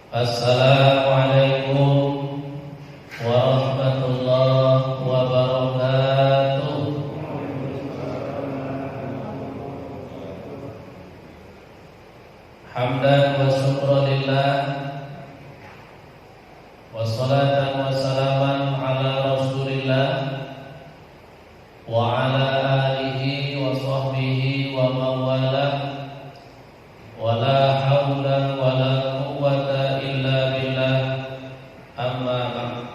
Assalamualaikum warahmatullahi wabarakatuh. Hamdan wa syukranillah, wassalatan wassalaman ala rasulillah wa ala alihi wa sahbihi wa mawalah, wa la hawla wa la quwwata illa billah, amma ba'd.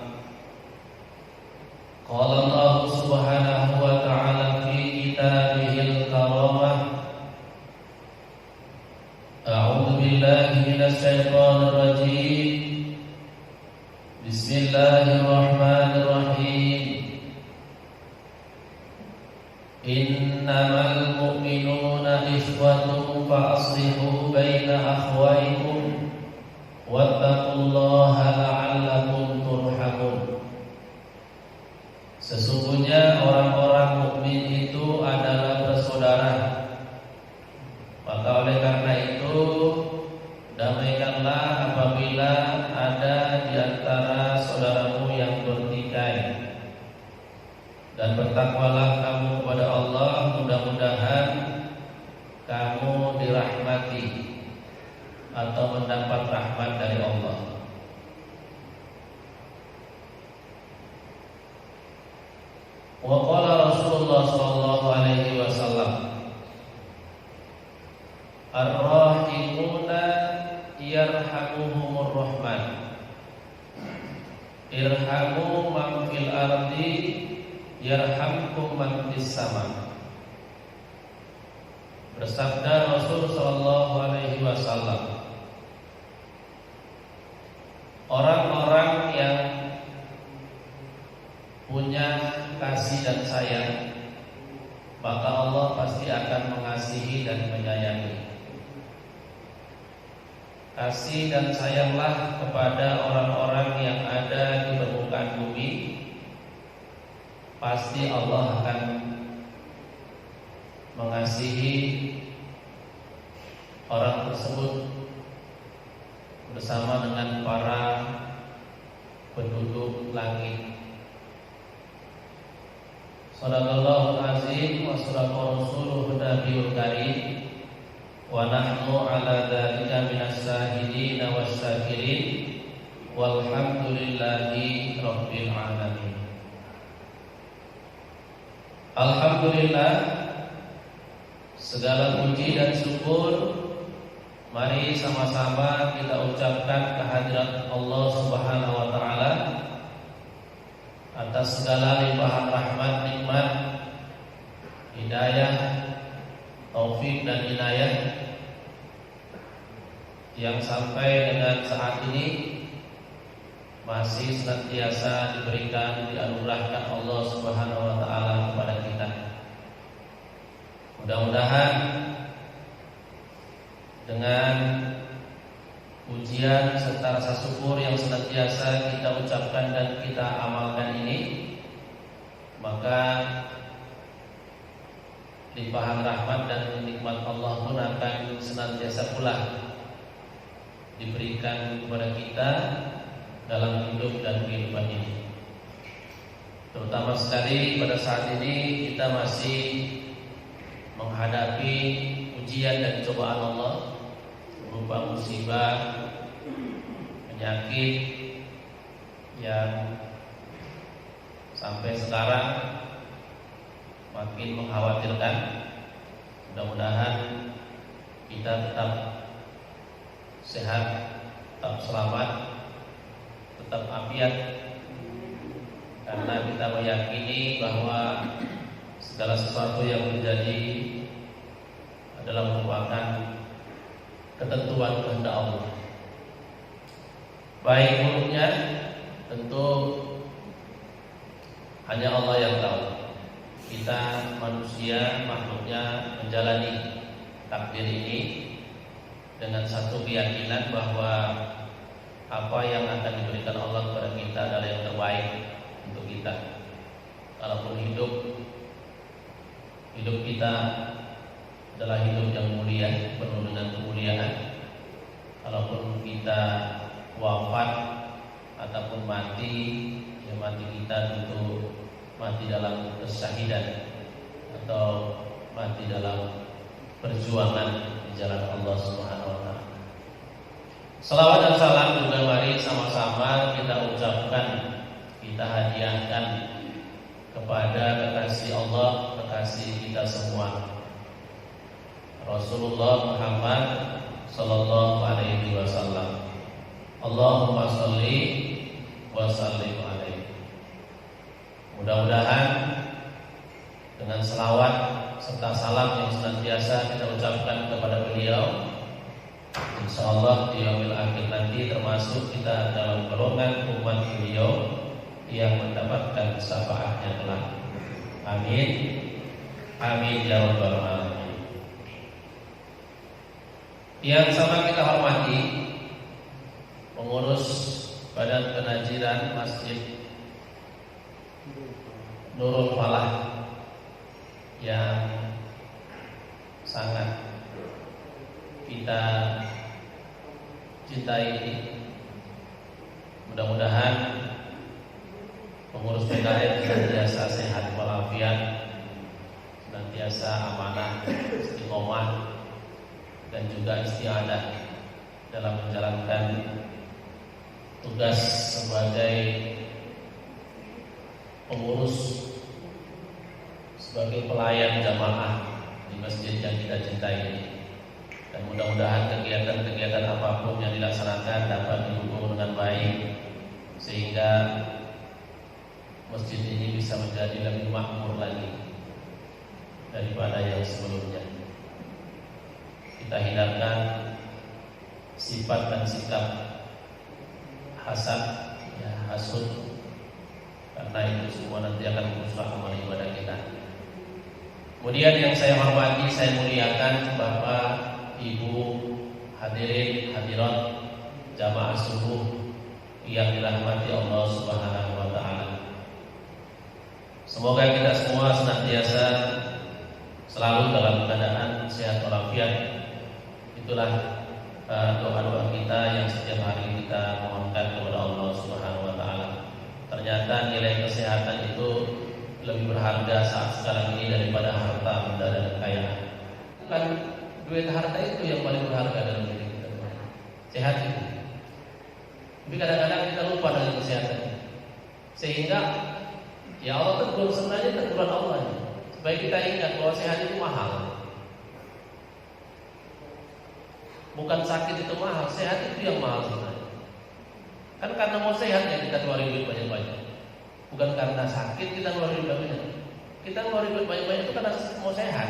Qala Allah subhanahu wa ta'ala fi kitabihil karamah, a'udzu billahi minasy syaithanir rajim. Bismillahirrahmanirrahim. Innamal mu'minuna ikhwatun fa aslihu baina akhwaykum wattaqullaha la'allakum turhamun. Sesungguhnya orang-orang mukmin itu adalah bersaudara. Maka oleh karena itu, damaikanlah apabila ada di antara saudaramu yang bertikai, dan bertakwalah kamu kepada Allah, mudah-mudahan kamu dirahmati atau mendapat rahmat dari Allah. Wa qala Rasulullah sallallahu alaihi wasallam, ar-rahimuna yarhamuhumur rahman, irhamu man fil ardi yarhamkum man fis sama. Bersabda Rasul sallallahu alaihi wasallam, orang-orang yang punya kasih dan sayang, maka Allah pasti akan mengasihi dan menyayangi. Kasih dan sayanglah kepada orang-orang yang ada di permukaan bumi, pasti Allah akan mengasihi orang tersebut bersama dengan para penduduk langit. Shadaqallahul azim wa shadaqa rasuluhu nabiyul karim, wa nahnu ala dzalika minas syahidin wasyakirin, walhamdulillahi rabbil alamin. Alhamdulillah, segala puji dan syukur mari sama-sama kita ucapkan kehadirat Allah Subhanahu wa taala atas segala limpahan rahmat, nikmat, hidayah, taufik dan inayah yang sampai dengan saat ini masih senantiasa diberikan, dianugerahkan Allah Subhanahu wa taala kepada kita. Mudah-mudahan dengan pujian serta rasa syukur yang senantiasa kita ucapkan dan kita amalkan ini, maka limpahan rahmat dan nikmat Allah pun akan senantiasa pula diberikan kepada kita dalam hidup dan kehidupan ini. Terutama sekali pada saat ini kita masih menghadapi ujian dan cobaan Allah berupa musibah, penyakit yang sampai sekarang makin mengkhawatirkan. Mudah-mudahan kita tetap sehat, tetap selamat, tetap afiat, karena kita meyakini bahwa segala sesuatu yang terjadi adalah merupakan ketentuan kehendak Allah. Baik buruknya tentu hanya Allah yang tahu. Kita manusia makhluknya menjalani takdir ini dengan satu keyakinan bahwa apa yang akan diberikan Allah kepada kita adalah yang terbaik untuk kita. Kalaupun hidup kita adalah hidup yang mulia, penuh dengan kemuliaan. Kalaupun kita wafat ataupun mati, ya mati kita tentu mati dalam kesyahidan atau mati dalam perjuangan di jalan Allah Subhanahu wa taala. Salawat dan salam juga mari sama-sama kita ucapkan, kita hadiahkan kepada kekasih Allah, kekasih kita semua, Rasulullah Muhammad sallallahu alaihi wasallam. Allahumma sholli wa sallim alaihi. Mudah-mudahan dengan selawat serta salam yang senantiasa kita ucapkan kepada beliau, insyaallah di yaumil akhir nanti termasuk kita dalam golongan umat beliau yang mendapatkan syafaatnya kelak. Amin. Amin ya rabbal alamin. Yang sama kita hormati pengurus Badan Penajiran Masjid Nurul Falah yang sangat kita cintai ini. Mudah-mudahan pengurus PKN senantiasa sehat walafiat, senantiasa amanah, istiqomah, dan juga istiadah dalam menjalankan tugas sebagai pengurus, sebagai pelayan jamaah di masjid yang kita cintai ini. Dan mudah-mudahan kegiatan-kegiatan apapun yang dilaksanakan dapat didukung dengan baik sehingga masjid ini bisa menjadi lebih makmur lagi daripada yang sebelumnya. Kita hindarkan sifat dan sikap hasad, ya, hasud, karena itu semua nanti akan merusak amal ibadah kita. Kemudian yang saya hormati, saya muliakan Bapak, Ibu, hadirin, hadirat, jamaah subuh yang dirahmati Allah Subhanahu wa taala. Semoga kita semua senantiasa selalu dalam keadaan sehat walafiat. Itulah doa-doa kita yang setiap hari kita mohonkan kepada Allah Subhanahu wa taala. Ternyata nilai kesehatan itu lebih berharga saat sekarang ini daripada harta benda dan kekayaan. Bukan duit harta itu yang paling berharga dalam diri kita. Sehat itu. Tapi kadang-kadang kita lupa dengan kesehatan. Sehingga ya Allah tegur, sebenarnya teguran Allah ini, supaya kita ingat bahwa sehat itu mahal. Bukan sakit itu mahal, sehat itu yang mahal sebenarnya. Kan karena mau sehat ya kita keluarin duit banyak-banyak. Bukan karena sakit kita keluarin duit banyak. Kita keluarin duit banyak-banyak itu karena mau sehat.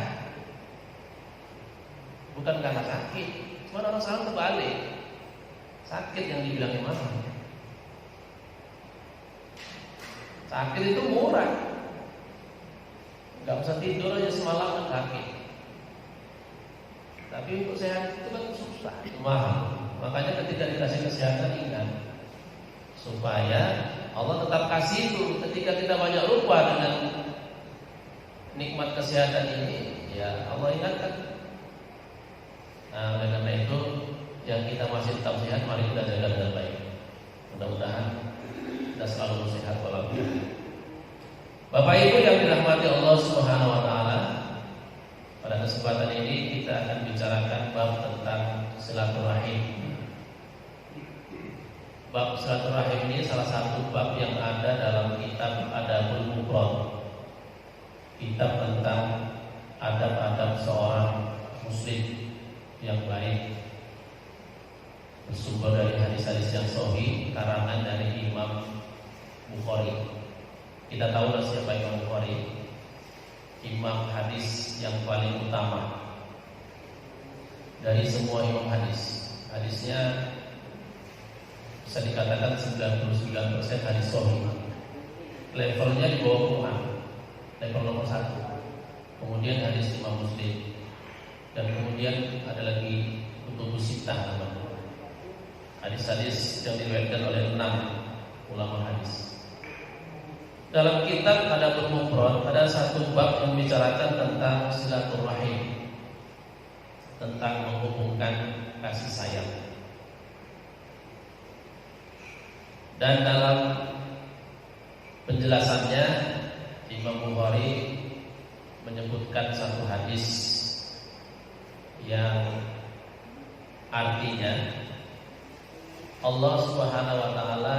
Bukan karena sakit. Cuma orang salah terbalik. Sakit yang dibilangnya mahal. Sakit itu murah. Gak usah tidur aja semalaman sakit. Tapi untuk sehat itu kan susah, itu mahal. Makanya ketika dikasih kesehatan ingat, supaya Allah tetap kasih itu. Ketika kita banyak lupa dengan nikmat kesehatan ini, ya Allah ingatkan. Nah, oleh karena itu yang kita masih tetap sehat, mari kita jaga dengan baik. Mudah-mudahan kita selalu sehat walafiat. Bapak Ibu yang dirahmati Allah Subhanahu wa taala, pada kesempatan ini kita akan bicarakan bab tentang silaturahim. Bab silaturahim ini salah satu bab yang ada dalam kitab Adabul Mufrad, kitab tentang adab-adab seorang muslim yang baik, bersumber dari hadis-hadis yang sahih karangan dari Imam Bukhari. Kita tahu siapa Imam Bukhari, imam hadis yang paling utama dari semua imam hadis. Hadisnya bisa dikatakan 99% hadis sahih. Levelnya di bawah Quran, level nomor 1. Kemudian hadis Imam Muslim, dan kemudian ada lagi kutubus sittah namanya. Hadis-hadis yang diriwayatkan oleh 6 ulama hadis. Dalam kitab Adabul Mufrad ada satu bab yang membicarakan tentang silaturahim, tentang menghubungkan kasih sayang. Dan dalam penjelasannya Imam Bukhari menyebutkan satu hadis yang artinya Allah Subhanahu wa taala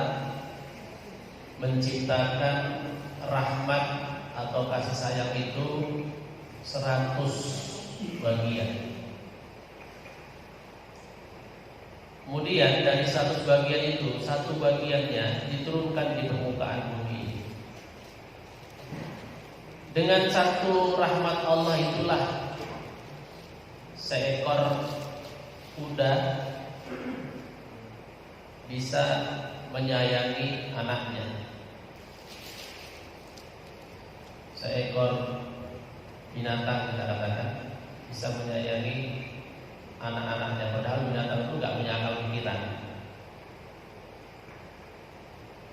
menciptakan rahmat atau kasih sayang itu 100 bagian. Kemudian dari 100 bagian itu, satu bagiannya diturunkan di permukaan bumi. Dengan satu rahmat Allah itulah seekor kuda bisa menyayangi anaknya. Seekor binatang kita katakan bisa menyayangi anak-anaknya, padahal binatang itu gak punya akal pikiran.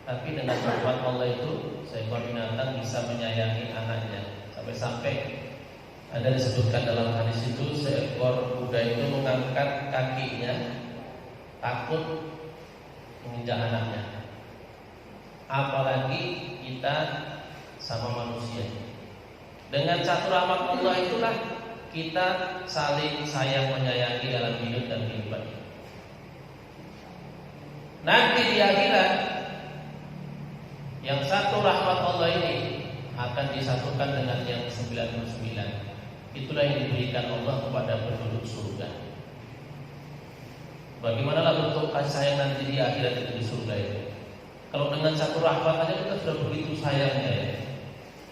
Tapi dengan rahmat Allah itu seekor binatang bisa menyayangi anaknya. Sampai-sampai ada disebutkan dalam hadis itu, seekor kuda itu mengangkat kakinya takut menginjak anaknya. Apalagi kita sama manusia. Dengan satu rahmat Allah itulah kita saling sayang menyayangi dalam hidup dan kehidupan ini. Nanti di akhirat, yang satu rahmat Allah ini akan disatukan dengan yang 99. Itulah yang diberikan Allah kepada penduduk surga. Bagaimana bentuk kasih sayang nanti di akhirat itu di surga itu? Kalau dengan satu rahmat aja kita sudah begitu sayangnya ya.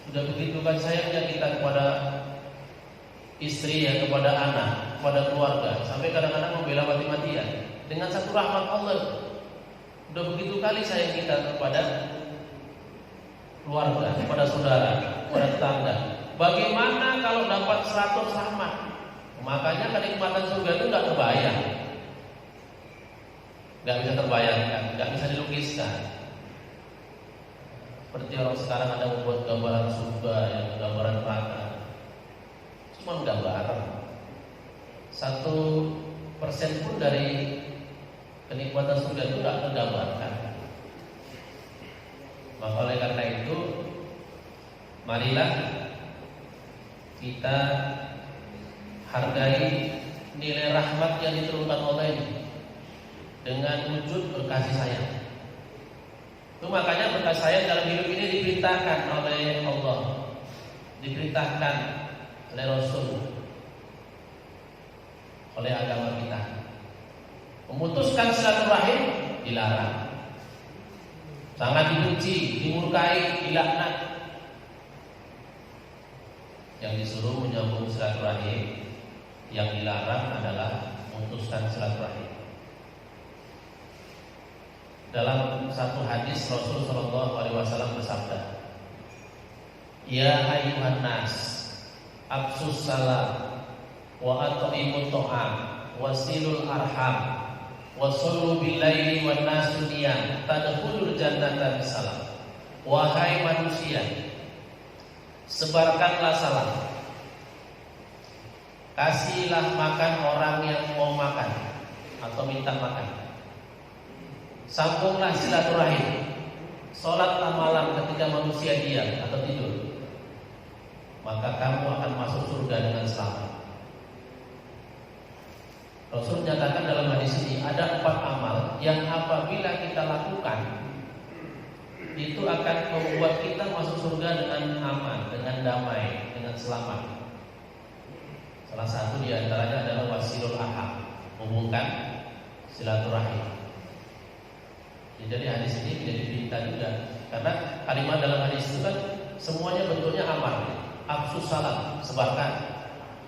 Sudah begitu kasih sayangnya kita kepada istri ya, kepada anak, kepada keluarga, sampai kadang-kadang membela mati-matian. Dengan satu rahmat Allah, sudah begitu kali sayang kita kepada keluarga, kepada saudara, kepada tetangga. Bagaimana kalau dapat 100 rahmat? Makanya kenikmatan surga itu nggak terbayang, nggak bisa terbayangkan, nggak bisa dilukiskan. Seperti orang sekarang ada membuat gambaran surga, yang gambaran neraka. Cuma gambaran 1% pun dari kenikmatan surga itu tidak tergambarkan. Maka oleh karena itu, marilah kita hargai nilai rahmat yang diturunkan Allah ini dengan wujud berkasih sayang. Itu makanya berkasih sayang dalam hidup ini diperintahkan oleh Allah, diperintahkan oleh Rasul, oleh agama kita. Memutuskan silaturahim dilarang, sangat dibenci, dimurkai, dilaknat. Yang disuruh menyambung silaturahim, yang dilarang adalah memutuskan silaturahim. Dalam satu hadis Rasul Shallallahu Alaihi Wasallam bersabda, Ya ayyuhan nas, absus salam, wa at'imut ta'am, wasilul arham, wasallu bil laili wan nasu niyam, tadkhulul jannata bisalam. Wahai manusia, sebarkanlah salam, kasihlah makan orang yang mau makan atau minta makan, sambunglah silaturahim, sholatlah malam ketika manusia diam atau tidur, maka kamu akan masuk surga dengan selamat. Rasul menyatakan dalam hadis ini ada 4 amal yang apabila kita lakukan itu akan membuat kita masuk surga dengan aman, dengan damai, dengan selamat. Salah satu di antaranya adalah wasilul arham, menghubungkan silaturahim. Jadi hadis ini menjadi perintah juga, karena kalimat dalam hadis itu kan semuanya bentuknya amar. Absus salam, sebarkan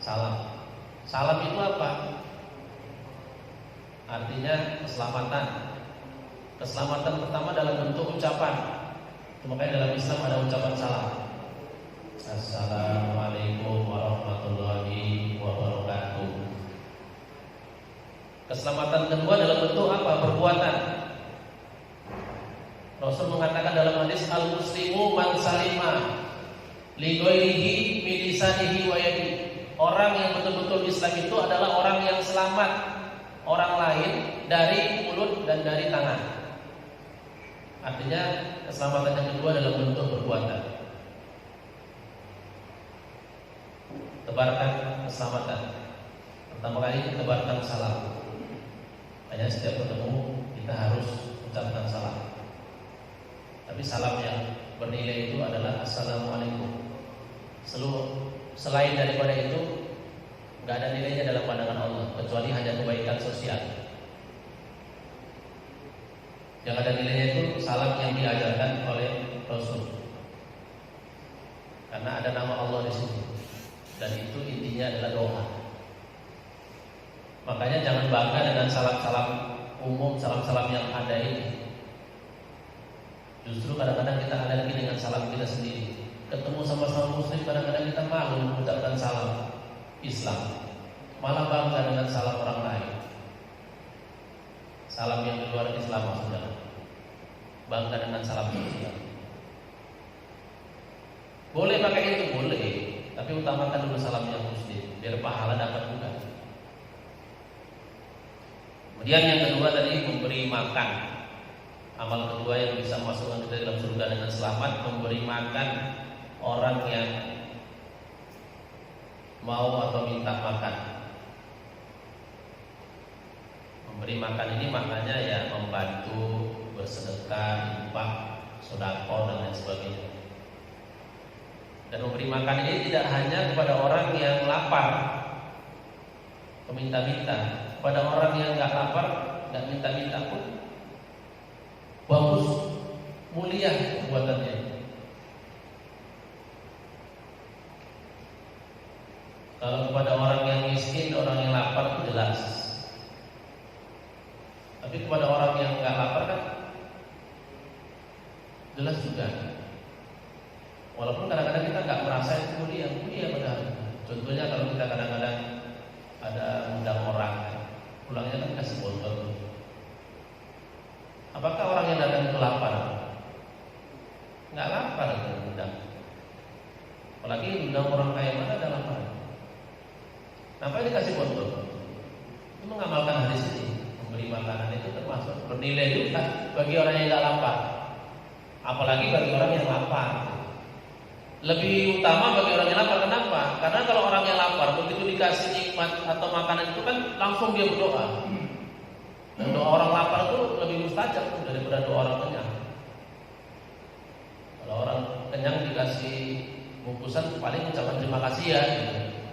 salam. Salam itu apa? Artinya keselamatan. Keselamatan pertama dalam bentuk ucapan. Makanya dalam Islam ada ucapan salam. Assalamualaikum warahmatullahi wabarakatuh. Keselamatan kedua dalam bentuk apa? Perbuatan. Rasul mengatakan dalam hadis, al-muslimu man salima li ghairihi min lisanihi wa yadihi. Orang yang betul-betul Islam itu adalah orang yang selamat orang lain dari mulut dan dari tangan. Artinya keselamatan yang kedua dalam bentuk perbuatan. Tebarkan keselamatan. Pertama kali tebarkan salam. Hanya setiap ketemu kita harus ucapkan salam. Tapi salam yang bernilai itu adalah Assalamualaikum. Selain daripada itu nggak ada nilainya dalam pandangan Allah kecuali hanya kebaikan sosial. Yang ada nilainya itu salam yang diajarkan oleh Rasul. Karena ada nama Allah di situ. Dan itu intinya adalah doa. Makanya jangan bangga dengan salam-salam umum, salam-salam yang ada ini. Justru kadang-kadang kita ada lagi dengan salam kita sendiri. Ketemu sama-sama muslim kadang-kadang kita malu mengucapkan salam Islam. Malah bangga dengan salam orang lain. Salam yang di luar Islam maksudnya. Bangga dengan salam sosial. Boleh pakai itu, boleh. Tapi utamakan dulu salam yang muslim, biar pahala dapat juga. Kemudian yang kedua tadi memberi makan. Amal kedua yang bisa masukkan kita dalam surga dengan selamat, memberi makan orang yang mau atau minta makan. Memberi makan ini maknanya ya membantu, bersedekah, infak, sedekah dan lain sebagainya. Dan memberi makan ini tidak hanya kepada orang yang lapar, meminta-minta. Kepada orang yang nggak lapar, nggak minta-minta pun bagus, mulia perbuatannya. Kalau kepada orang yang miskin, orang yang lapar itu jelas. Tapi kepada orang yang nggak lapar kan jelas juga. Walaupun kadang-kadang kita nggak merasa itu mulia padahal. Contohnya kalau kita kadang-kadang ada undang orang, pulangnya kan kasih botol. Apakah orang yang datang itu lapar? Nggak lapar itu undang. Apalagi undang orang kaya mana ada lapar. Kenapa dikasih botol? Itu mengamalkan hadis ini. Memberi makanan itu termasuk bernilai juga bagi orang yang nggak lapar. Apalagi bagi orang yang lapar. Lebih utama bagi orang yang lapar. Kenapa? Karena kalau orang yang lapar begitu dikasih nikmat atau makanan itu kan langsung dia berdoa. Dan doa orang lapar itu lebih mustajab daripada doa orang kenyang. Kalau orang kenyang dikasih bungkusan paling ucapan terima kasih ya.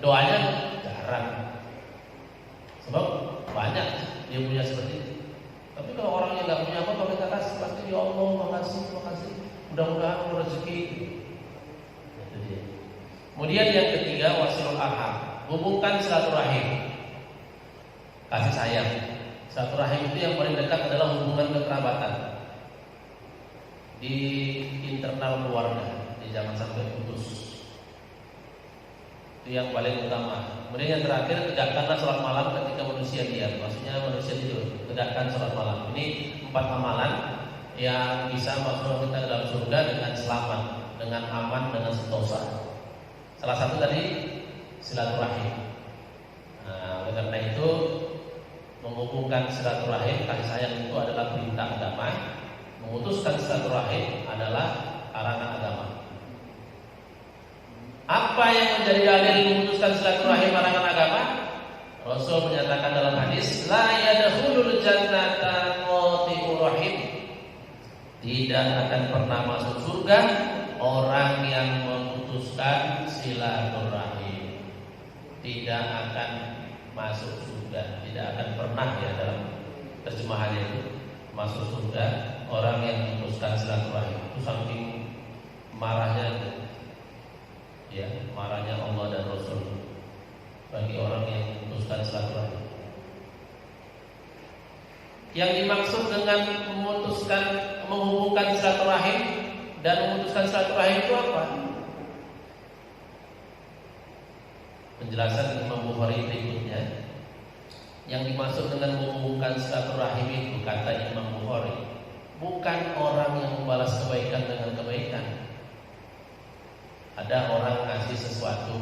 Doanya jarang. Sebab banyak dia punya seperti itu. Tapi kalau orang yang nggak punya apa-apa minta kasih pasti ya Allah makasih. Mudah-mudahan rezeki. Kemudian yang ketiga wasilul arham, hubungkan silaturahim, kasih sayang. Silaturahim itu yang paling dekat adalah hubungan kekerabatan di internal keluarga, jangan sampai putus. Itu yang paling utama. Kemudian yang terakhir, tegakkanlah sholat malam ketika manusia diam. Maksudnya manusia tidur, tegakkan sholat malam. Ini 4 amalan yang bisa masuk kita dalam surga dengan selamat, dengan aman, dengan sentosa. Salah satu tadi silaturahim. Nah, oleh karena itu menghubungkan silaturahim, kasih sayang itu adalah perintah agama. Memutuskan silaturahim adalah larangan agama. Apa yang menjadi dalil memutuskan silaturahim larangan agama? Rasul menyatakan dalam hadis, la yadkhulul jannata qati'ur rahim. Tidak akan pernah masuk surga orang yang memutuskan silaturahim. Tidak akan masuk surga. Tidak akan pernah ya dalam terjemahannya itu masuk surga orang yang memutuskan silaturahim. Itu saking marahnya itu. Ya, marahnya Allah dan Rasul bagi orang yang memutuskan silaturahim. Yang dimaksud dengan menghubungkan silaturahim dan memutuskan silaturahim itu apa? Penjelasan Imam Bukhari berikutnya. Yang dimaksud dengan menghubungkan silaturahim itu, kata Imam Bukhari, bukan orang yang membalas kebaikan dengan kebaikan. Ada orang kasih sesuatu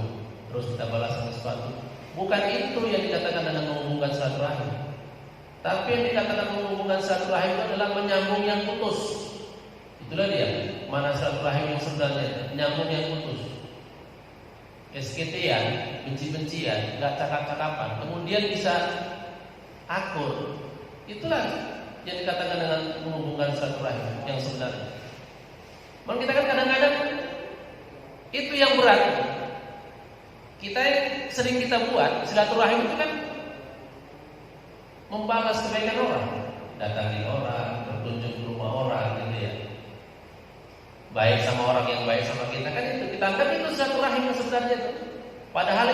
terus kita balas dengan sesuatu. Bukan itu yang dikatakan dengan menghubungkan silaturahim. Tapi yang dikatakan menghubungkan silaturahim itu adalah menyambung yang putus. Itulah dia, mana silaturahim yang sebenarnya, nyambung yang putus. SKT-an, benci-bencian, gak cakap-cakapan, kemudian bisa akur. Itulah yang dikatakan dengan menghubungkan silaturahim yang sebenarnya. Memang kita kan kadang-kadang itu yang berat. Kita yang sering kita buat silaturahim itu kan membalas kebaikan orang, datangi orang, berkunjung ke rumah orang, gitu ya. Baik sama orang yang baik sama kita, kan itu kita anggap itu silaturahim yang sebenarnya itu. Padahal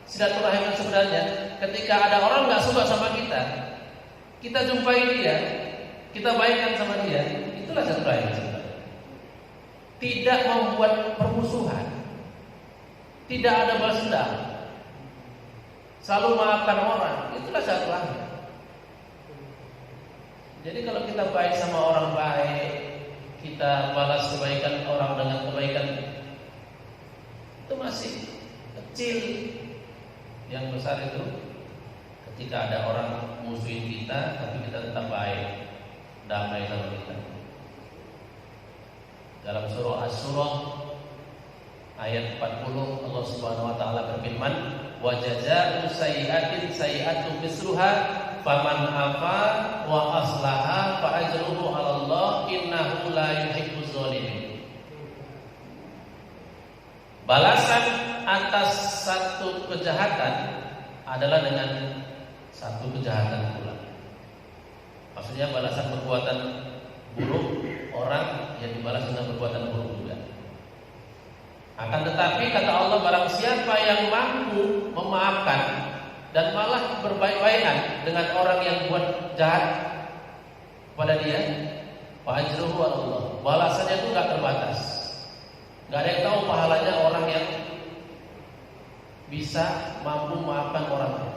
silaturahim yang sebenarnya ketika ada orang nggak suka sama kita jumpai dia, kita baikkan sama dia, itulah silaturahim yang sebenarnya. Tidak membuat permusuhan, tidak ada balas dendam, selalu maafkan orang, itulah silaturahim. Jadi kalau kita baik sama orang baik, kita balas kebaikan orang dengan kebaikan, itu masih kecil. Yang besar itu ketika ada orang musuhin kita, tapi kita tetap baik, damai sama kita. Dalam surah Asy-Syura ayat 40 Allah Subhanahu wa taala berfirman, "Wa jazaa'u sayyi'atin sayyi'atun misluha faman afa wa aslaha fa ajruhu 'ala Allah innahu la yuhibbuz zalimin." Balasan atas satu kejahatan adalah dengan satu kejahatan pula. Maksudnya balasan perbuatan buruk orang yang dibalas dengan perbuatan buruk juga. Akan tetapi kata Allah, barang siapa yang mampu memaafkan dan malah berbaik-baikan dengan orang yang buat jahat pada dia, wa ajruhu 'ala Allah. Balasannya itu enggak terbatas. Enggak ada yang tahu pahalanya orang yang bisa mampu memaafkan orang lain.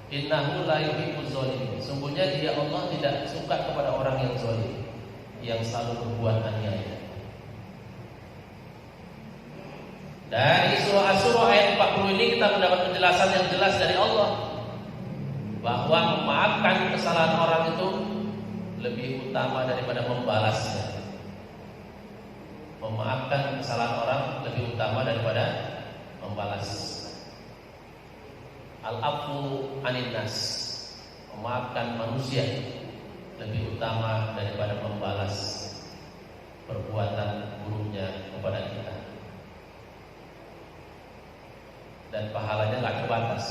Innahu la yuhibbuz zalimin. Sungguhnya dia Allah tidak suka kepada orang yang zalim, yang selalu berbuat aniaya. Dari surah Asy-Syura ayat 40 ini kita mendapat penjelasan yang jelas dari Allah bahwa memaafkan kesalahan orang itu lebih utama daripada membalasnya. Memaafkan kesalahan orang lebih utama daripada membalas. Al-afu anin nas, memaafkan manusia lebih utama daripada membalas perbuatan buruknya kepada kita. Dan pahalanya gak terbatas.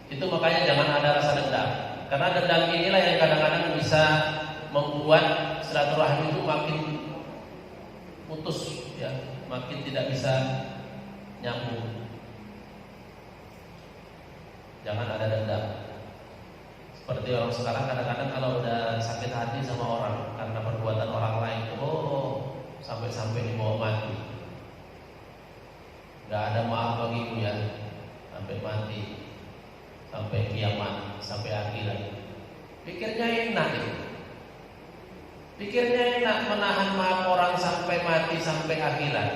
Itu makanya jangan ada rasa dendam, karena dendam inilah yang kadang-kadang bisa membuat silaturahmi itu makin putus, ya, makin tidak bisa nyambung. Jangan ada dendam. Seperti orang sekarang kadang-kadang kalau udah sakit hati sama orang karena perbuatan orang lain, sampai-sampai dibawa mati. Gak ada maaf bagimu ya, sampai mati, sampai kiamat, sampai akhirat. Pikirnya enak ya. Pikirnya enak menahan maaf orang sampai mati, sampai akhirat.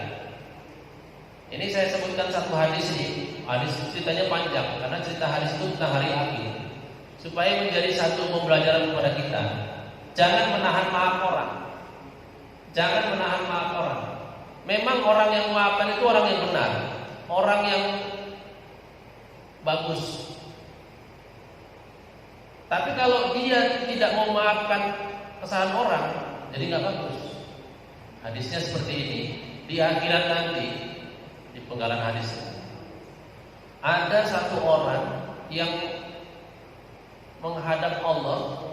Ini saya sebutkan satu hadis ini. Hadis ceritanya panjang karena cerita hadis itu tentang hari akhir, supaya menjadi satu pembelajaran kepada kita. Jangan menahan maaf orang. Jangan menahan maaf orang. Memang orang yang memaafkan itu orang yang benar, orang yang bagus. Tapi kalau dia tidak mau memaafkan kesalahan orang, jadi nggak bagus. Hadisnya seperti ini. Di akhirat nanti, di penggalan hadis, ada satu orang yang menghadap Allah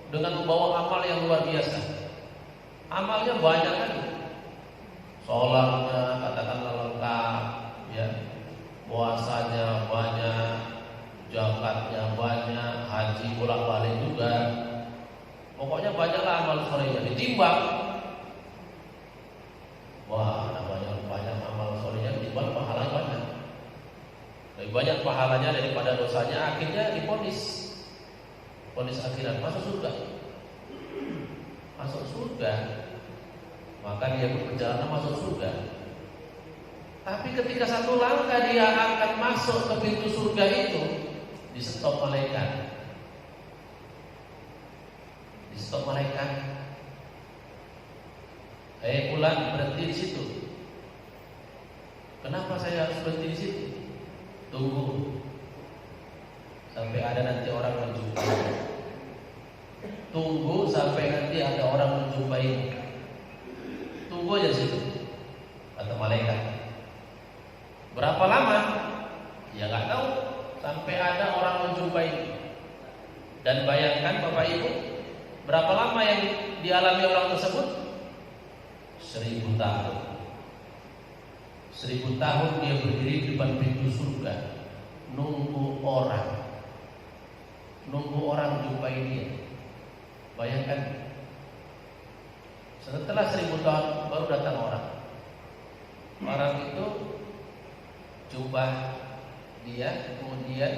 dengan membawa amal yang luar biasa. Amalnya banyak kan, sholatnya katakanlah lengkap, ya, puasanya banyak, zakatnya banyak, haji bolak-balik juga. Pokoknya banyaklah amal solehnya. Ditimbang, wah, banyak amal solehnya, ditimbang pahalanya banyak. Lebih banyak pahalanya daripada dosanya. Akhirnya diponis akhirat masuk surga. Masuk surga, maka dia pun perjalanan masuk surga. Tapi ketika satu langkah dia akan masuk ke pintu surga itu, di stop malaikat. Pulang berhenti di situ. Kenapa saya harus berhenti di situ? Tunggu sampai ada nanti orang menjumpai. Tunggu sampai nanti ada orang menjumpai. Tunggu aja di situ, kata malaikat. Berapa lama? Ya nggak tahu. Sampai ada orang menjumpai. Dan bayangkan Bapak Ibu, berapa lama yang dialami orang tersebut? 1000 tahun. 1000 tahun dia berdiri di depan pintu surga, nunggu orang jumpai dia. Bayangkan, setelah 1000 tahun baru datang orang. Orang itu jumpa dia, kemudian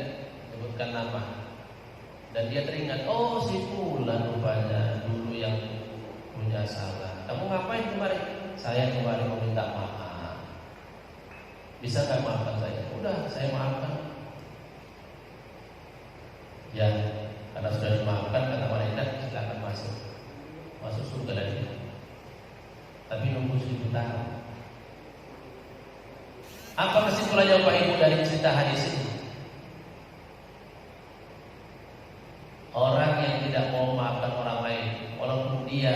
menyebutkan nama, dan dia teringat, oh si fulan rupanya dulu yang punya salah. Kamu ngapain kemarin? Saya kemarin mau minta maaf. Bisa nggak maafkan saya? Udah, saya maafkan. Ya, karena sudah dimaafkan, kata malaikat, silakan masuk surga lagi. Tapi nunggu 1000 tahun. Apa kesimpulannya Bapak Ibu dari cerita hadis ini? Orang yang tidak mau memaafkan orang lain, walaupun dia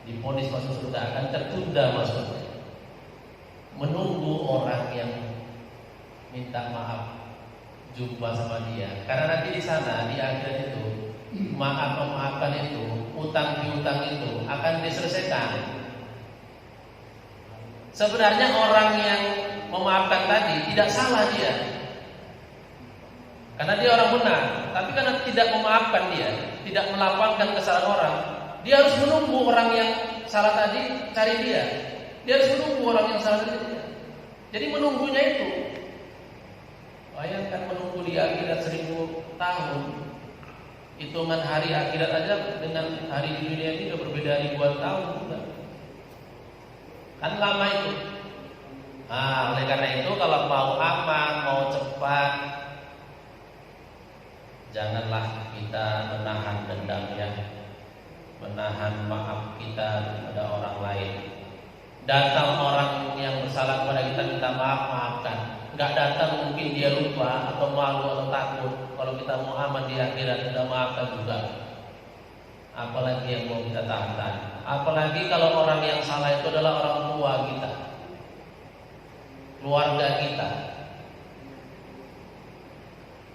divonis masuk surga, akan tertunda masuknya. Menunggu orang yang minta maaf jumpa sama dia, karena nanti di sana di akhirat itu memaafkan itu, utang piutang itu akan diselesaikan. Sebenarnya orang yang memaafkan tadi tidak salah dia, karena dia orang benar. Tapi karena tidak memaafkan dia, tidak melapangkan kesalahan orang, dia harus menunggu orang yang salah tadi cari dia. Dia harus menunggu orang yang salah tadi. Jadi menunggunya itu, bayangkan menunggu di akhirat 1000 tahun. Hitungan hari akhirat aja dengan hari di dunia ini sudah berbeda ribuan tahun sudah. Kan lama itu. Nah, oleh karena itu kalau mau aman, mau cepat, janganlah kita menahan dendamnya, menahan maaf kita kepada orang lain. Datang orang yang bersalah kepada kita minta maaf, maafkan. Enggak datang mungkin dia lupa atau malu atau takut. Kalau kita mau aman di akhirat, kita maafkan juga. Apalagi yang mau kita tahan. Apalagi kalau orang yang salah itu adalah orang tua kita, keluarga kita.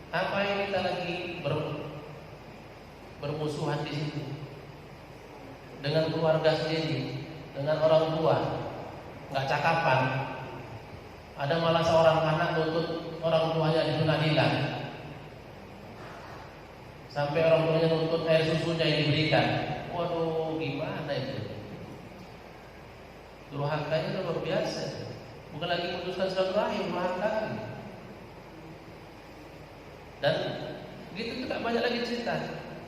Apa yang kita lagi bermusuhan di situ dengan keluarga sendiri, dengan orang tua, nggak cakapan. Ada malah seorang anak nuntut orang tuanya di pengadilan, sampai orang tuanya nuntut air susunya yang diberikan. Waduh, gimana itu? Durhakanya luar biasa. Bukan lagi memutuskan silaturahim, durhaka. Dan begitu juga banyak lagi cerita.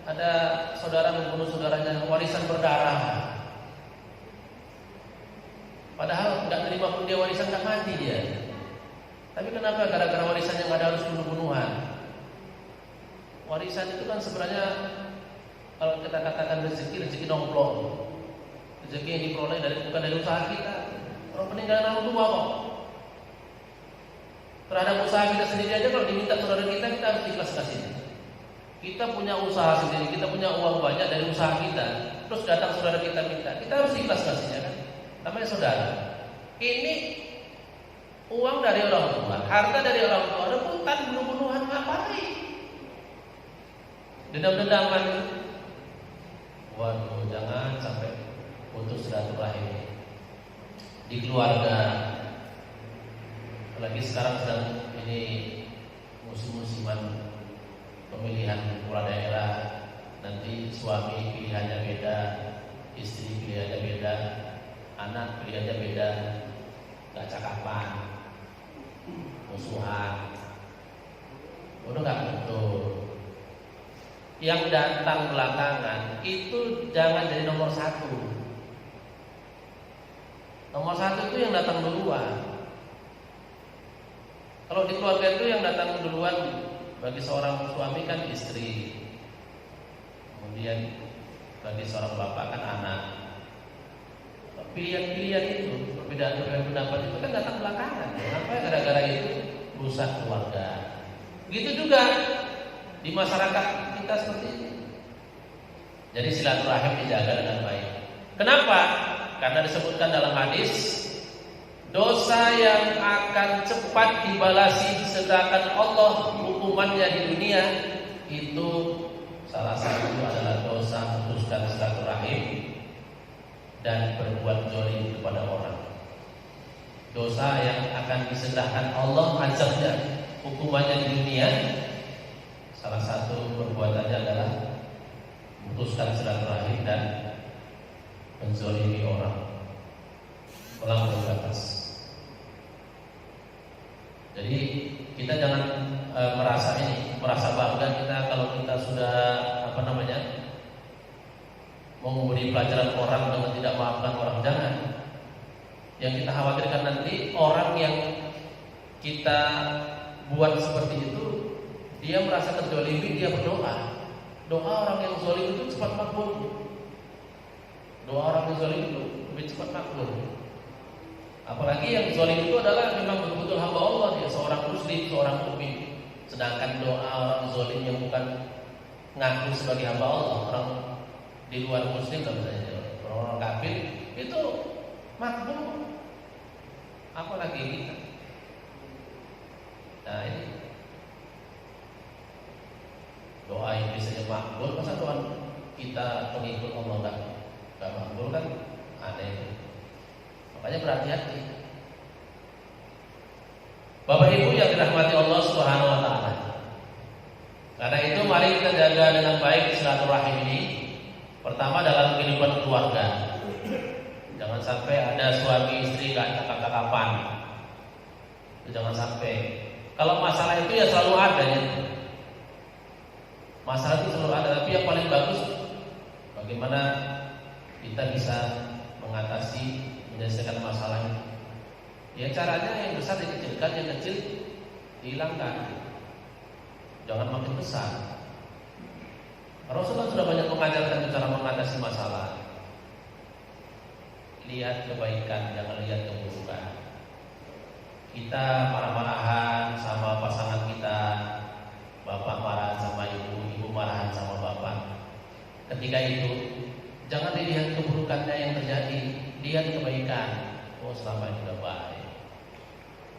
Ada saudara membunuh saudaranya, warisan berdarah. Padahal nggak terima pun dia warisan, nggak mati dia. Tapi kenapa? Gara-gara warisan yang ada harus bunuh-bunuhan. Warisan itu kan sebenarnya kalau kita katakan rezeki nomplok. Rezeki yang diperoleh bukan dari usaha kita. Orang peninggalan orang tua kok. Terhadap usaha kita sendiri aja kalau diminta saudara kita harus ikhlas kasih. Kita punya usaha sendiri, kita punya uang banyak dari usaha kita. Terus datang saudara kita minta, kita harus ikhlas kasihnya kan. Namanya saudara. Ini uang dari orang tua, harta dari orang tua, rebutan bunuh-bunuhan ngapain? Dendam-dendaman. Waduh, jangan sampai putus silaturahim di keluarga. Apalagi sekarang sedang ini musim-musiman pemilihan kepala daerah. Nanti suami pilihannya beda, istri pilihannya beda, anak pilihannya beda, gak cakapan, musuhan. Udah gak betul. Yang datang belakangan itu jangan jadi nomor 1. Nomor 1 itu yang datang duluan. Kalau di keluarga itu yang datang duluan bagi seorang suami kan istri, kemudian bagi seorang bapak kan anak, Pilihan-pilihan itu, perbedaan pendapat itu kan datang belakangan. Kenapa? Gara-gara itu rusak keluarga. Begitu juga di masyarakat kita seperti ini. Jadi silaturahim dijaga dengan baik. Kenapa? Karena disebutkan dalam hadis, dosa yang akan cepat dibalasi sedangkan Allah hukumannya di dunia, itu salah satu adalah dosa memutuskan silaturahim dan berbuat zalim kepada orang. Dosa yang akan disegerakan Allah azabnya, hukumannya di dunia, salah satu perbuatannya adalah memutuskan silaturahim dan menzalimi orang, melampaui batas. Jadi kita jangan merasa bangga kita kalau kita sudah mau memberi pelajaran orang dengan tidak memaafkan orang, jangan. Yang kita khawatirkan nanti orang yang kita buat seperti itu, dia merasa terzalimi, dia berdoa. Doa orang yang zalim itu cepat makbul. Doa orang yang zalim itu lebih cepat makbul. Apalagi yang zalim itu adalah memang betul-betul hamba Allah, dia seorang muslim, seorang mukmin. Sedangkan doa orang zalim yang bukan ngaku sebagai hamba Allah, orang di luar muslim misalnya, orang kafir itu makbul. Apalagi kita. Nah ini doa yang biasanya makbul, masa doa kita pengikut Allah enggak makbul, kan aneh. Makanya berhati-hati. Bapak Ibu yang dirahmati Allah Subhanahu wa taala. Karena itu mari kita jaga dengan baik silaturahim ini. Pertama dalam kehidupan keluarga. Jangan sampai ada suami istri gak cakap-cakapan. Jangan sampai. Kalau masalah itu ya selalu ada ya. Masalah itu selalu ada, tapi yang paling bagus bagaimana kita bisa mengatasi, menyelesaikan masalah ini. Ya caranya yang besar dikecilkan, yang kecil dihilangkan. Jangan makin besar. Rasulullah sudah banyak mengajarkan cara mengatasi masalah. Lihat kebaikan, jangan lihat keburukan. Kita marah-marahan sama pasangan kita, bapak marah sama ibu, ibu marahan sama bapak. Ketika itu jangan dilihat keburukannya yang terjadi, lihat kebaikan. Oh selama ini sudah baik.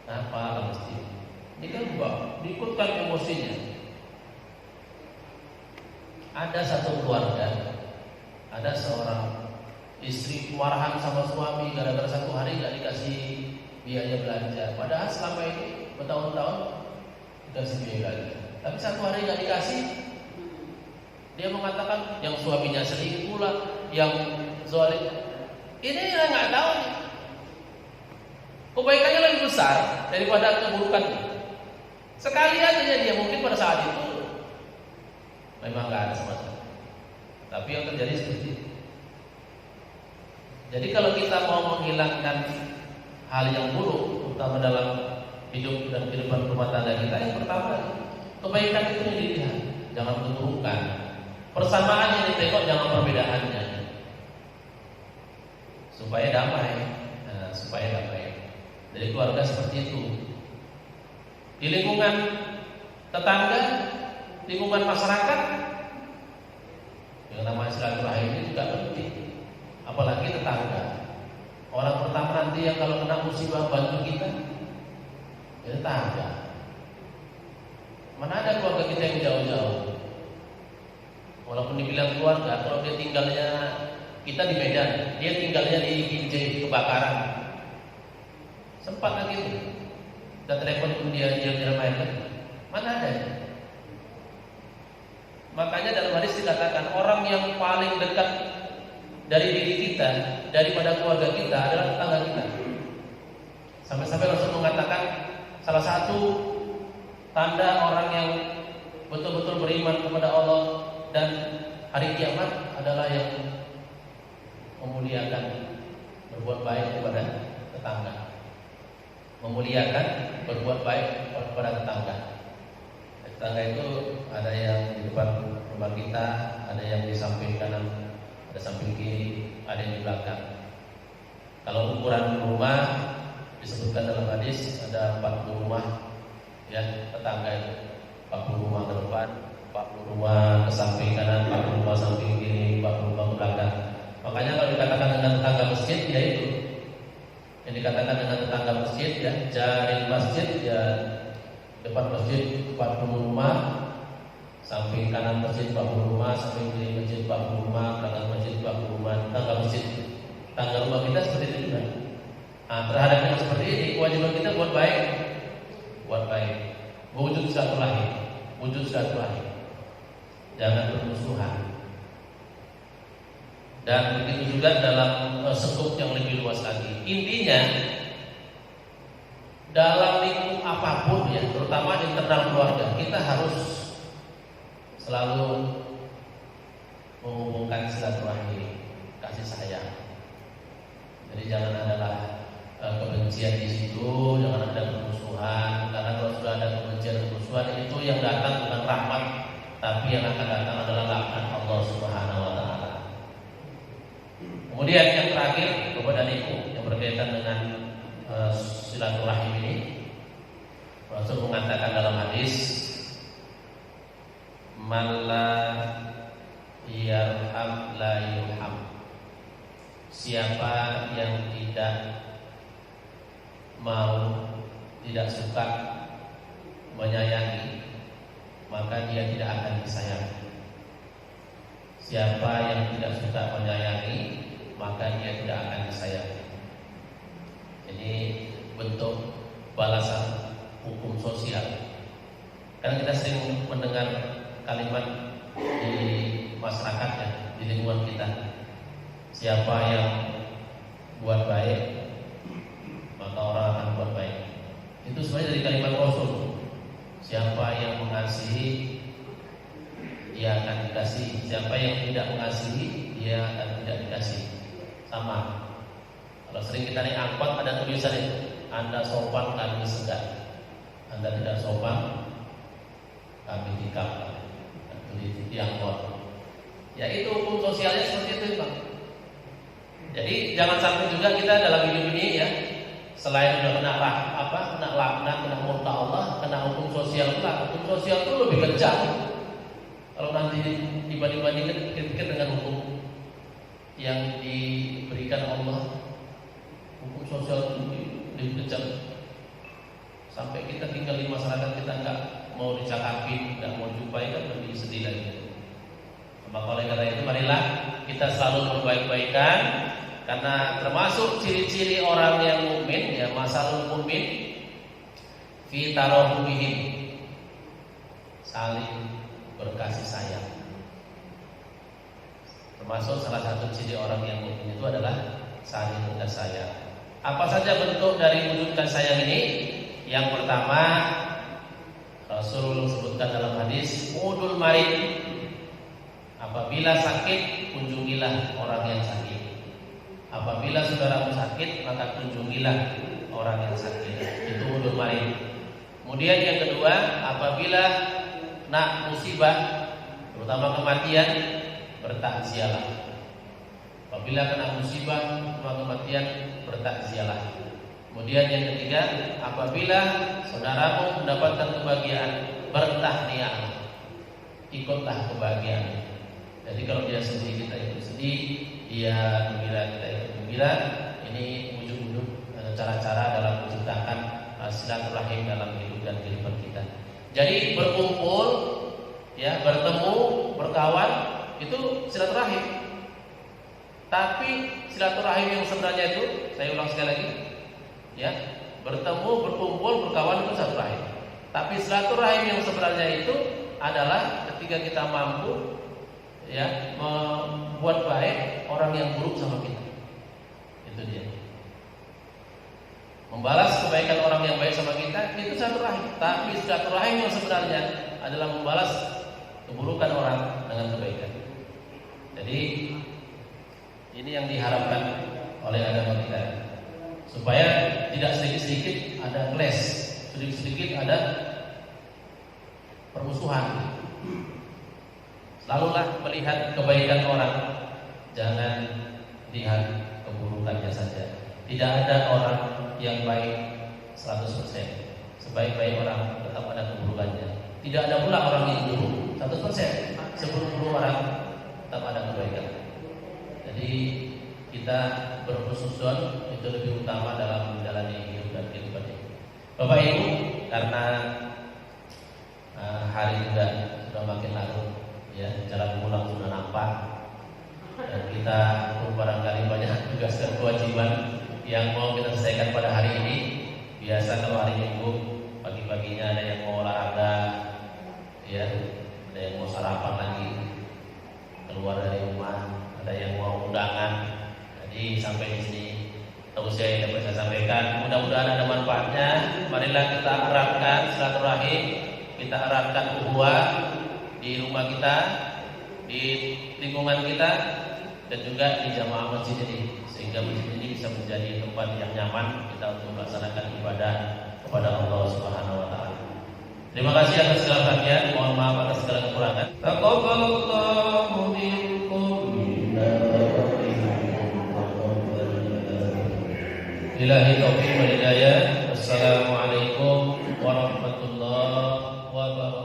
Kenapa mesti? Ini kan diikutkan emosinya. Ada satu keluarga, ada seorang istri marahan sama suami gara-gara satu hari gak dikasih biaya belanja. Padahal selama ini bertahun-tahun dikasih biaya belanja, tapi satu hari gak dikasih. Dia mengatakan yang suaminya selingkuh pula, yang zalim. Ini yang nggak tahu nih. Kebaikannya lebih besar daripada keburukannya. Sekali aja dia mungkin pada saat itu memang nggak ada sama sekali. Tapi yang terjadi seperti itu. Jadi kalau kita mau menghilangkan hal yang buruk, terutama dalam hidup dan kehidupan rumah tangga kita, yang pertama kebaikan itu yang dilihat, jangan keburukan. Persamaan yang ditengok, jangan perbedaannya. Supaya damai. Supaya damai. Jadi keluarga seperti itu. Di lingkungan tetangga, lingkungan masyarakat, yang namanya silaturahim ini juga penting. Apalagi tetangga. Orang pertama nanti yang kalau kena musibah bantu kita, ya tetangga. Mana ada keluarga kita yang jauh-jauh. Walaupun dibilang keluarga, kalau dia tinggalnya, kita di Medan, dia tinggalnya di Binjai kebakaran. Sempat lagi itu. Kita telepon pun dia main lagi. Mana ada? Makanya dalam hadis dikatakan orang yang paling dekat dari diri kita, daripada keluarga kita adalah tetangga kita. Sampai-sampai Rasul mengatakan salah satu tanda orang yang betul-betul beriman kepada Allah dan hari kiamat adalah yang memuliakan, berbuat baik kepada tetangga. Memuliakan, berbuat baik kepada tetangga. Tetangga itu ada yang di depan rumah kita, ada yang di samping kanan, ada samping kiri, ada yang di belakang. Kalau ukuran rumah disebutkan dalam hadis ada 40 rumah ya tetangga itu, 40 rumah ke depan, 40 rumah ke samping kanan, 40 rumah samping kiri, 40 rumah ke belakang. Makanya kalau dikatakan dengan tetangga masjid ya itu yang dikatakan dengan tetangga masjid ya, jaring masjid ya, depan masjid 40 rumah, samping kanan masjid 40 rumah, samping kiri masjid 40 rumah, belakang masjid 40 rumah, tetangga masjid. Tangga rumah kita seperti itu juga. Nah, terhadap yang seperti ini kewajiban kita buat baik, wujud silaturahim, jangan bermusuhan. Dan begitu juga dalam sekup yang lebih luas lagi. Intinya dalam lingkup apapun ya, terutama internal keluarga, kita harus selalu menghubungkan silaturahim, kasih sayang. Jadi jangan adalah kebencian di situ, jangan ada permusuhan. Karena kalau sudah ada kebencian dan permusuhan itu yang datang bukan rahmat, tapi yang akan datang adalah laknat Allah Subhanahu wa taala. Kemudian yang terakhir kepada Ibu yang berkaitan dengan silaturahim ini, Rasul mengatakan dalam hadis, "Man la yarham la yurham." Siapa yang tidak mau, tidak suka menyayangi, maka dia tidak akan disayangi. Siapa yang tidak suka menyayangi, maka dia tidak akan disayangi. Ini bentuk balasan hukum sosial. Karena kita sering mendengar kalimat di masyarakat ya, di lingkungan kita, siapa yang buat baik, maka orang akan buat baik. Itu sebenarnya dari kalimat Rasul. Siapa yang mengasihi, dia akan dikasih. Siapa yang tidak mengasihi, dia akan tidak dikasih. Sama. Kalau sering kita naik angkot ada tulisan itu, Anda sopan, kami segan. Anda tidak sopan, kami tikam. Di angkot. Ya itu hukum sosialnya seperti itu, Bang. Jadi jangan sampai juga kita dalam hidup ini ya, selain udah kena laknat, kena murka Allah, kena hukum sosial pula. Hukum sosial itu lebih kejam. Kalau nanti dibanding-bandingkan pikir-pikir dengan hukum yang diberikan Allah, hukum sosial itu lebih kejam. Sampai kita tinggal di masyarakat kita nggak mau dicakapin, nggak mau jumpai, kan lebih sedih lagi. Maka oleh karena itu marilah kita selalu berbaik-baikan, karena termasuk ciri-ciri orang yang mukmin ya, masalul mukmin fi tarahumihim, saling berkasih sayang. Termasuk salah satu ciri orang yang mukmin itu adalah saling berkasih sayang. Apa saja bentuk dari wujud kasih sayang ini? Yang pertama, Rasul sebutkan dalam hadis, udul marid, apabila sakit kunjungilah orang yang sakit. Apabila saudaramu sakit, maka kunjungilah orang yang sakit. Itu udul marid. Kemudian yang kedua, apabila nak musibah, terutama kematian, bertakziahlah. Apabila kena musibah, terutama kematian, bertakziahlah. Kemudian yang ketiga, apabila saudaramu mendapatkan kebahagiaan, bertahniahlah. Ikutlah kebahagiaan. Jadi kalau dia sedih, kita ikut sedih, dia gembira, kita ikut gembira. Ini wujud-wujud cara-cara dalam menciptakan silaturahim dalam hidup dan kehidupan kita. Jadi berkumpul, ya, bertemu, berkawan, itu silaturahim. Tapi silaturahim yang sebenarnya itu, saya ulang sekali lagi, ya, bertemu, berkumpul, berkawan itu silaturahim. Tapi silaturahim yang sebenarnya itu adalah ketika kita mampu, ya, membuat baik orang yang buruk sama kita. Itu dia. Membalas kebaikan orang yang baik sama kita, itu silaturahim. Tapi silaturahim yang sebenarnya adalah membalas keburukan orang dengan kebaikan. Jadi ini yang diharapkan oleh agama kita, supaya tidak sedikit-sedikit ada clash, sedikit-sedikit ada permusuhan. Selalulah melihat kebaikan orang, jangan lihat keburukannya saja. Tidak ada orang yang baik 100%. Sebaik-baik orang tetap ada keburukannya. Tidak ada pula orang yang buruk 100%. Seburuk-buruk orang tetap ada kebaikan. Jadi kita berkhususun itu lebih utama dalam menjalani hidup dan kehidupan ini. Bapak Ibu, karena hari juga sudah makin larut, ya, jalan pulang sudah nampak, dan kita barangkali banyak tugas dan kewajiban yang mau kita selesaikan pada hari ini. Biasa kalau hari Minggu pagi-paginya ada yang mau olahraga, ya, ada yang mau sarapan lagi, keluar dari rumah, ada yang mau undangan. Jadi sampai di sini tausiah yang dapat saya sampaikan. Mudah-mudahan ada manfaatnya. Marilah kita eratkan silaturahim, kita eratkan ukhuwah di rumah kita, di lingkungan kita, dan juga di jamaah masjid ini, sehingga masjid ini bisa menjadi tempat yang nyaman kita untuk melaksanakan ibadah kepada Allah Subhanahu wa taala. Terima kasih atas segala perhatian, mohon maaf atas segala kekurangan. Taqabbalallahu minkum billahi taufiq wal hidayah. Wassalamualaikum warahmatullahi wabarakatuh.